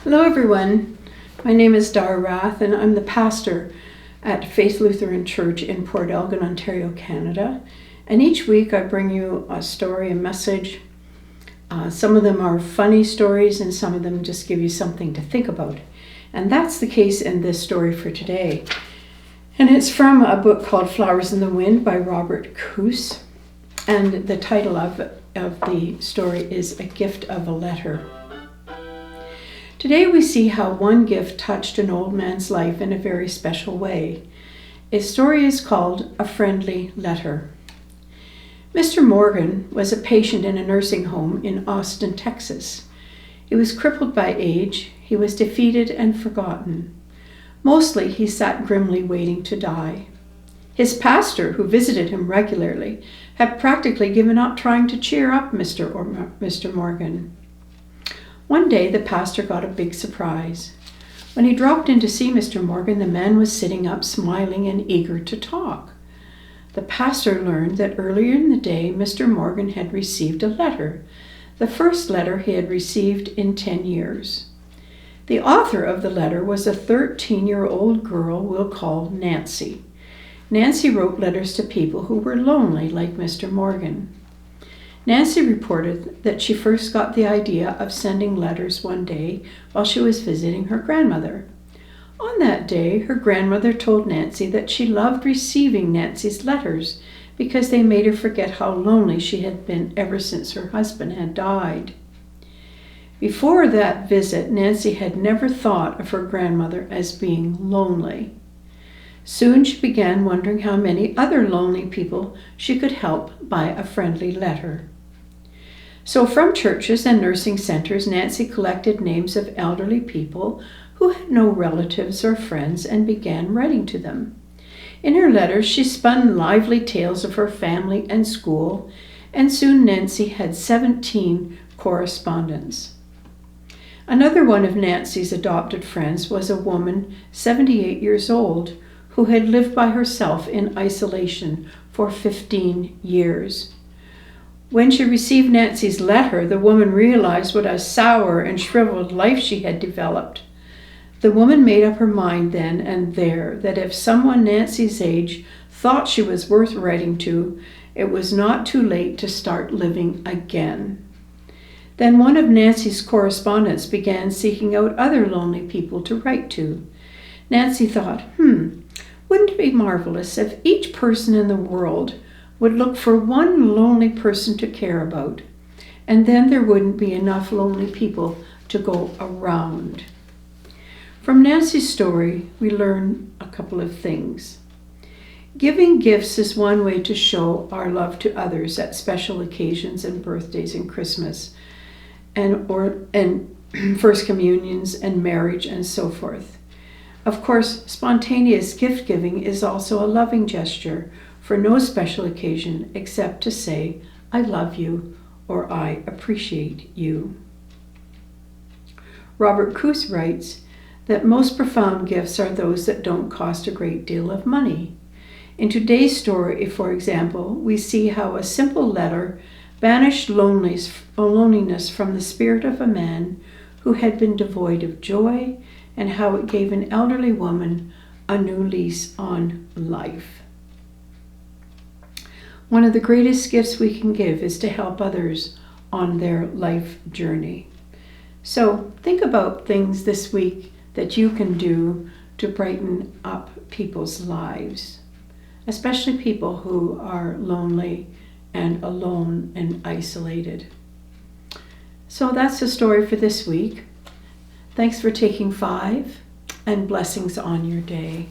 Hello everyone, my name is Dar Rath and I'm the pastor at Faith Lutheran Church in Port Elgin, Ontario, Canada. And each week I bring you a story, a message. Some of them are funny stories and some of them just give you something to think about. And that's the case in this story for today. And it's from a book called Flowers in the Wind by Robert Coos. And the title of the story is A Gift of a Letter. Today we see how one gift touched an old man's life in a very special way. His story is called A Friendly Letter. Mr. Morgan was a patient in a nursing home in Austin, Texas. He was crippled by age, he was defeated and forgotten. Mostly he sat grimly waiting to die. His pastor, who visited him regularly, had practically given up trying to cheer up Mr. Morgan. One day the pastor got a big surprise. When he dropped in to see Mr. Morgan, the man was sitting up, smiling and eager to talk. The pastor learned that earlier in the day Mr. Morgan had received a letter, the first letter he had received in 10 years. The author of the letter was a 13-year-old girl we'll call Nancy. Nancy wrote letters to people who were lonely like Mr. Morgan. Nancy reported that she first got the idea of sending letters one day while she was visiting her grandmother. On that day, her grandmother told Nancy that she loved receiving Nancy's letters because they made her forget how lonely she had been ever since her husband had died. Before that visit, Nancy had never thought of her grandmother as being lonely. Soon she began wondering how many other lonely people she could help by a friendly letter. So from churches and nursing centers, Nancy collected names of elderly people who had no relatives or friends and began writing to them. In her letters, she spun lively tales of her family and school, and soon Nancy had 17 correspondents. Another one of Nancy's adopted friends was a woman 78 years old who had lived by herself in isolation for 15 years. When she received Nancy's letter, the woman realized what a sour and shriveled life she had developed. The woman made up her mind then and there that if someone Nancy's age thought she was worth writing to, it was not too late to start living again. Then one of Nancy's correspondents began seeking out other lonely people to write to. Nancy thought, wouldn't it be marvelous if each person in the world would look for one lonely person to care about, and then there wouldn't be enough lonely people to go around. From Nancy's story, we learn a couple of things. Giving gifts is one way to show our love to others at special occasions and birthdays and Christmas, and first communions and marriage and so forth. Of course, spontaneous gift giving is also a loving gesture for no special occasion except to say, I love you or I appreciate you. Robert Coos writes that most profound gifts are those that don't cost a great deal of money. In today's story, for example, we see how a simple letter banished loneliness from the spirit of a man who had been devoid of joy, and how it gave an elderly woman a new lease on life. One of the greatest gifts we can give is to help others on their life journey. So think about things this week that you can do to brighten up people's lives, especially people who are lonely and alone and isolated. So that's the story for this week. Thanks for taking 5, and blessings on your day.